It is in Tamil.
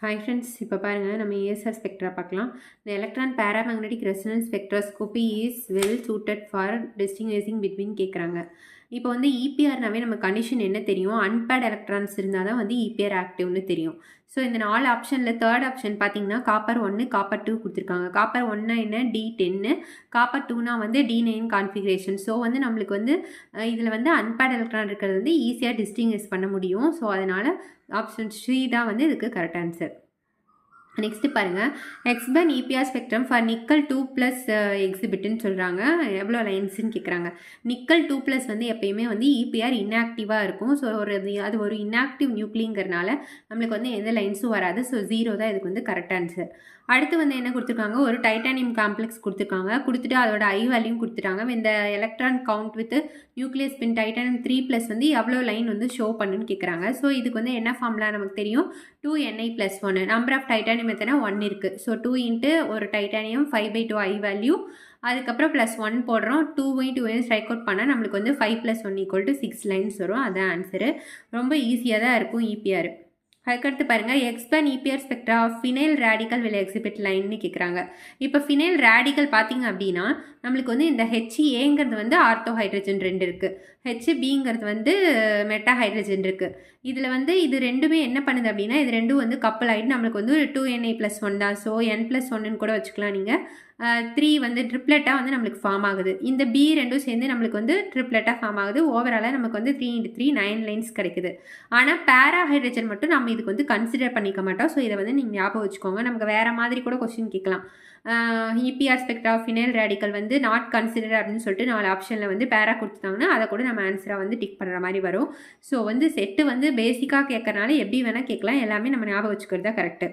ஹாய் ஃப்ரெண்ட்ஸ், இப்போ பாருங்கள் நம்ம ஏஎஸ்ஆர் ஸ்பெக்ட்ரா பார்க்கலாம். The electron paramagnetic resonance spectroscopy is well suited for distinguishing between கேட்குறாங்க. இப்போ வந்து இபிஆர்னாவே நம்ம கண்டிஷன் என்ன தெரியும், அன்பேர்ட் எலக்ட்ரான்ஸ் இருந்தால் தான் வந்து இபிஆர் ஆக்டிவ்னு தெரியும். ஸோ இந்த 4 ஆப்ஷனில் தேர்ட் ஆப்ஷன் பார்த்தீங்கன்னா காப்பர் 1 காப்பர் 2 கொடுத்துருக்காங்க. காப்பர் 1 என்ன D10, காப்பர் 2னா வந்து D9 கான்ஃபிகரேஷன். ஸோ வந்து நம்மளுக்கு வந்து இதில் வந்து அன்பேர்ட் எலக்ட்ரான் இருக்கிறது வந்து ஈஸியாக டிஸ்டிங்விஷ் பண்ண முடியும். ஸோ அதனால் ஆப்ஷன் C தான் வந்து இதுக்கு கரெக்ட் ஆன்சர். நெக்ஸ்ட் பாருங்கள், எக்ஸ்பன் இபிஆர் ஸ்பெக்ட்ரம் ஃபார் நிக்கல் 2+ எக்ஸிபிட்னு சொல்கிறாங்க. எவ்வளோ லைன்ஸ்ன்னு கேட்குறாங்க. நிக்கல் 2+ வந்து எப்பயுமே வந்து இபிஆர் இன்ஆக்டிவாக இருக்கும். ஸோ அது ஒரு இன்ஆக்டிவ் நியூக்ளிங்கிறனால நம்மளுக்கு வந்து எந்த லைன்ஸும் வராது. ஸோ 0 தான் இதுக்கு வந்து கரெக்ட் ஆன்சர். அடுத்து வந்து என்ன கொடுத்துருக்காங்க, ஒரு டைட்டானியம் காம்ப்ளெக்ஸ் கொடுத்துட்டு அதோட ஐ வேல்யூம் கொடுத்துட்டாங்க. இந்த electron count with nucleus spin titanium 3+ வந்து எவ்வளோ லைன் வந்து ஷோ பண்ணுன்னு கேட்குறாங்க. ஸோ இதுக்கு வந்து என்ன ஃபார்முலா நமக்கு தெரியும், 2Ni+1. நம்பர் ஆஃப் டைட்டானியம் எத்தனை 1 இருக்குது. ஸோ 2 இன்ட்டு ஒரு டைட்டானியம் 5/2 ஐ வேல்யூ, அதுக்கப்புறம் +1 போடுறோம். 2 ஸ்ட்ரைக் அவுட் பண்ணால் நம்மளுக்கு வந்து 5+1 = 6 லைன்ஸ் வரும். அதான் ஆன்சரு. ரொம்ப ஈஸியாக தான் இருக்கும் இபிஆர். அதுக்கடுத்து பாருங்கள், explain EPR spectra of phenyl radical will exhibit லைன்னு கேட்குறாங்க. இப்போ ஃபினைல் ரேடிக்கல் பார்த்தீங்க அப்படின்னா நம்மளுக்கு வந்து இந்த HAங்கிறது வந்து ஆர்த்தோ ஹைட்ரஜன் 2 இருக்குது, HBங்கிறது வந்து மெட்டா ஹைட்ரஜன் இருக்குது. இதில் வந்து இது ரெண்டுமே என்ன பண்ணுது அப்படின்னா, இது ரெண்டும் வந்து கப்பல் ஆகிட்டு நம்மளுக்கு வந்து 2Na+1 தான். ஸோ N+1ன்னு கூட வச்சுக்கலாம் நீங்கள். 3 வந்து ட்ரிப்ளெட்டாக வந்து நம்மளுக்கு ஃபார்ம் ஆகுது. இந்த B ரெண்டும் சேர்ந்து நம்மளுக்கு வந்து ட்ரிப்ளெட்டாக ஃபார்ம் ஆகுது. ஓவராலாக நமக்கு வந்து 3 × 3 9 லைன்ஸ் கிடைக்குது. ஆனால் பேரா ஹைட்ரஜன் மட்டும் நம்ம இதுக்கு வந்து கன்சிடர் பண்ணிக்க மாட்டோம். ஸோ இதை வந்து நீங்கள் ஞாபகம் வச்சுக்கோங்க. நமக்கு வேறு மாதிரி கூட கொஸ்டின் கேட்கலாம். இபிஆர் ஸ்பெக்ட்ரா ஃபினைல் ரேடிக்கல் வந்து நாட் கன்சிடர் அப்படின்னு சொல்லிட்டு 4 ஆப்ஷனில் வந்து பேரா கொடுத்துட்டாங்கன்னா அதை கூட நம்ம ஆன்சராக வந்து டிக் பண்ணுற மாதிரி வரும். ஸோ வந்து செட்டு வந்து பேசிக்காக கேட்கறனால எப்படி வேணால் கேட்கலாம். எல்லாமே நம்ம ஞாபகம் வச்சுக்கிறது தான் கரெக்டு.